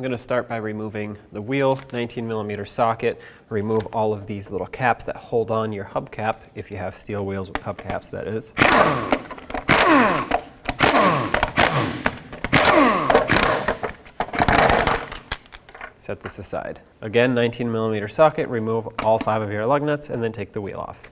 going to start by removing the wheel, 19mm socket, remove all of these little caps that hold on your hubcap, if you have steel wheels with hubcaps, that is. Set this aside. Again, 19mm socket, remove all 5 of your lug nuts, and then take the wheel off.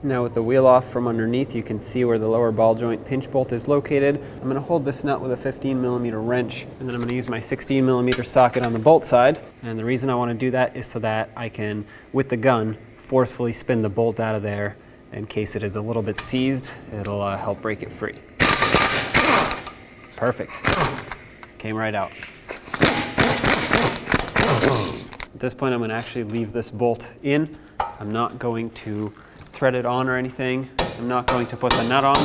Now with the wheel off from underneath, you can see where the lower ball joint pinch bolt is located. I'm going to hold this nut with a 15mm wrench, and then I'm going to use my 16mm socket on the bolt side. And the reason I want to do that is so that I can, with the gun, forcefully spin the bolt out of there. In case it is a little bit seized, it'll help break it free. Perfect. Came right out. At this point, I'm going to actually leave this bolt in. I'm not going to thread it on or anything. I'm not going to put the nut on.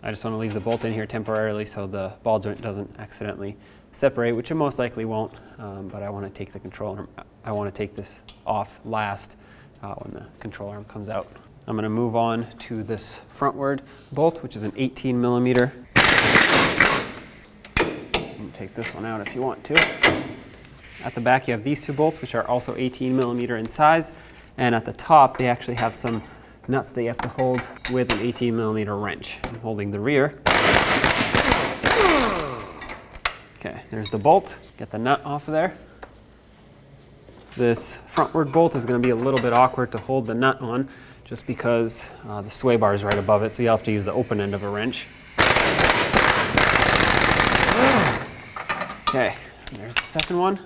I just want to leave the bolt in here temporarily so the ball joint doesn't accidentally separate, which it most likely won't, but I want to take the control arm, I want to take this off last when the control arm comes out. I'm going to move on to this frontward bolt, which is an 18mm. You can take this one out if you want to. At the back you have these 2 bolts, which are also 18mm in size, and at the top they actually have some nuts that you have to hold with an 18mm wrench. I'm holding the rear. Okay, there's the bolt. Get the nut off of there. This frontward bolt is going to be a little bit awkward to hold the nut on just because the sway bar is right above it, so you'll have to use the open end of a wrench. Okay, there's the second one.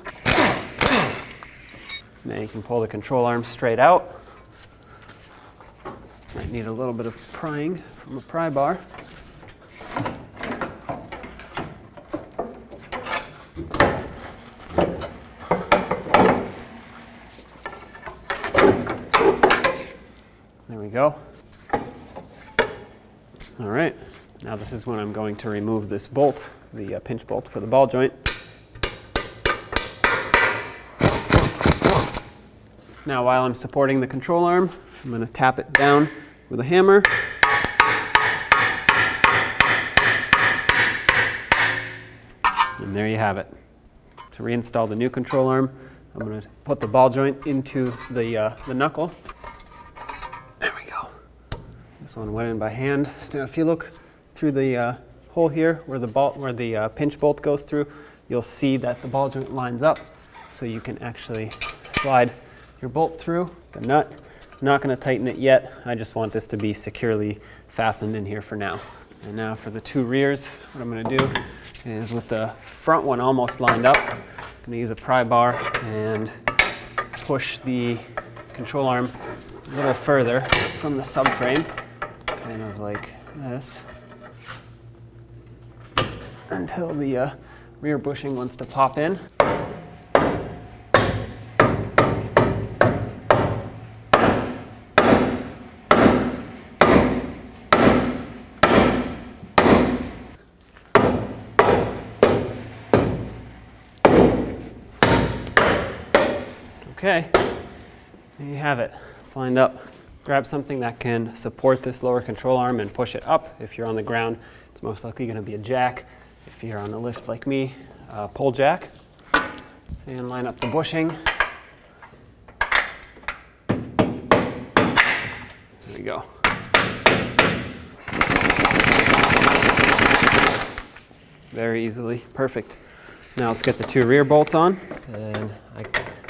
Now you can pull the control arm straight out. Might need a little bit of prying from a pry bar. There we go. All right, now this is when I'm going to remove this bolt, the pinch bolt for the ball joint. Now while I'm supporting the control arm, I'm going to tap it down with a hammer. And there you have it. To reinstall the new control arm, I'm going to put the ball joint into the knuckle. There we go. This one went in by hand. Now if you look through the hole here where the pinch bolt goes through, you'll see that the ball joint lines up, so you can actually slide your bolt through the nut. I'm not going to tighten it yet. I just want this to be securely fastened in here for now. And now for the 2 rears, what I'm going to do is, with the front one almost lined up, I'm going to use a pry bar and push the control arm a little further from the subframe, kind of like this, until the rear bushing wants to pop in. Okay, there you have it. It's lined up. Grab something that can support this lower control arm and push it up. If you're on the ground, it's most likely going to be a jack. If you're on a lift like me, a pole jack. And line up the bushing. There we go. Very easily, perfect. Now let's get the 2 rear bolts on. And I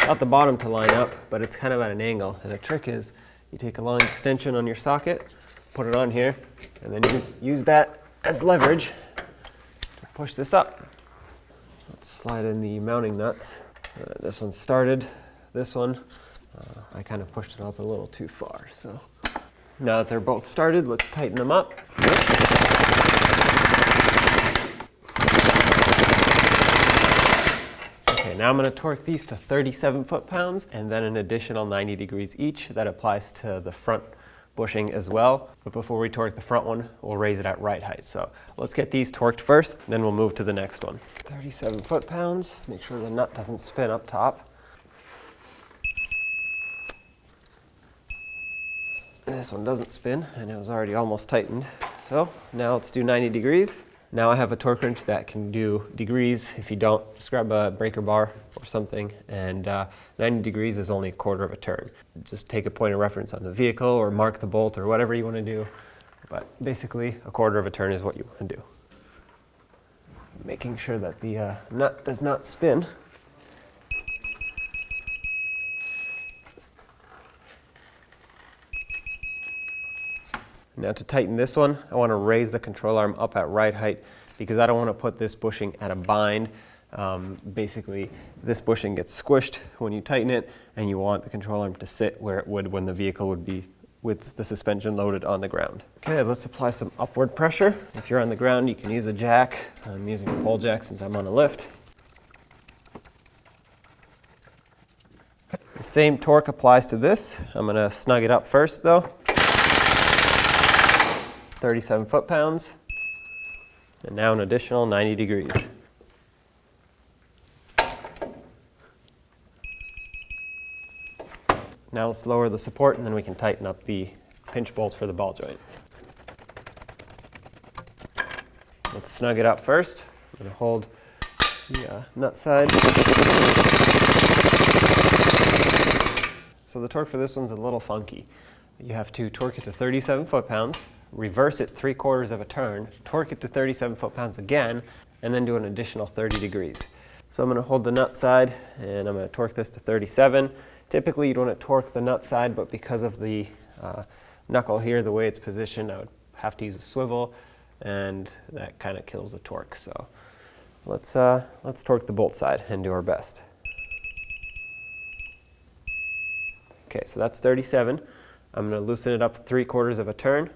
got the bottom to line up, but it's kind of at an angle. And the trick is, you take a long extension on your socket, put it on here, and then you use that as leverage to push this up. Let's slide in the mounting nuts. This one started. This one, I kind of pushed it up a little too far. So now that they're both started, let's tighten them up. Okay, now I'm going to torque these to 37 foot-pounds, and then an additional 90 degrees each. That applies to the front bushing as well. But before we torque the front one, we'll raise it at right height. So let's get these torqued first, then we'll move to the next one. 37 foot-pounds. Make sure the nut doesn't spin up top. This one doesn't spin, and it was already almost tightened. So now let's do 90 degrees. Now I have a torque wrench that can do degrees. If you don't, just grab a breaker bar or something, and 90 degrees is only a quarter of a turn. Just take a point of reference on the vehicle or mark the bolt or whatever you want to do. But basically, a quarter of a turn is what you want to do. Making sure that the nut does not spin. Now to tighten this one, I want to raise the control arm up at right height because I don't want to put this bushing at a bind. Basically, this bushing gets squished when you tighten it, and you want the control arm to sit where it would when the vehicle would be with the suspension loaded on the ground. Okay, let's apply some upward pressure. If you're on the ground, you can use a jack. I'm using a pole jack since I'm on a lift. The same torque applies to this. I'm going to snug it up first though. 37 foot-pounds, and now an additional 90 degrees. Now let's lower the support, and then we can tighten up the pinch bolts for the ball joint. Let's snug it up first. I'm going to hold the nut side. So the torque for this one's a little funky. You have to torque it to 37 foot-pounds, reverse it 3/4 of a turn, torque it to 37 foot-pounds again, and then do an additional 30 degrees. So I'm going to hold the nut side, and I'm going to torque this to 37. Typically you'd want to torque the nut side, but because of the knuckle here, the way it's positioned, I would have to use a swivel, and that kind of kills the torque. So let's torque the bolt side and do our best. Okay, so that's 37. I'm going to loosen it up 3/4 of a turn.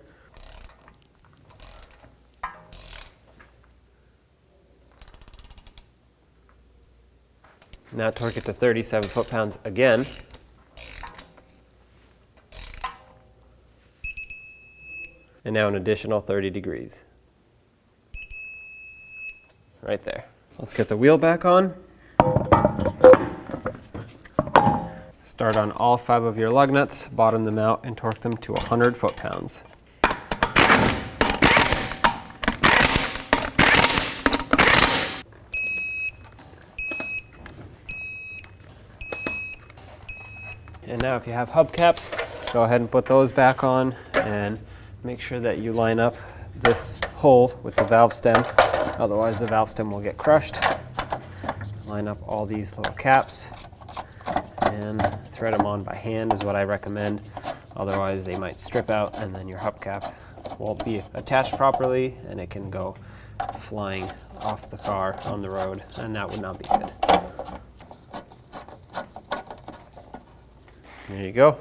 Now torque it to 37 foot-pounds again. And now an additional 30 degrees. Right there. Let's get the wheel back on. Start on all 5 of your lug nuts, bottom them out, and torque them to 100 foot-pounds. And now if you have hubcaps, go ahead and put those back on, and make sure that you line up this hole with the valve stem, otherwise the valve stem will get crushed. Line up all these little caps and thread them on by hand is what I recommend. Otherwise they might strip out, and then your hubcap won't be attached properly, and it can go flying off the car on the road, and that would not be good. There you go.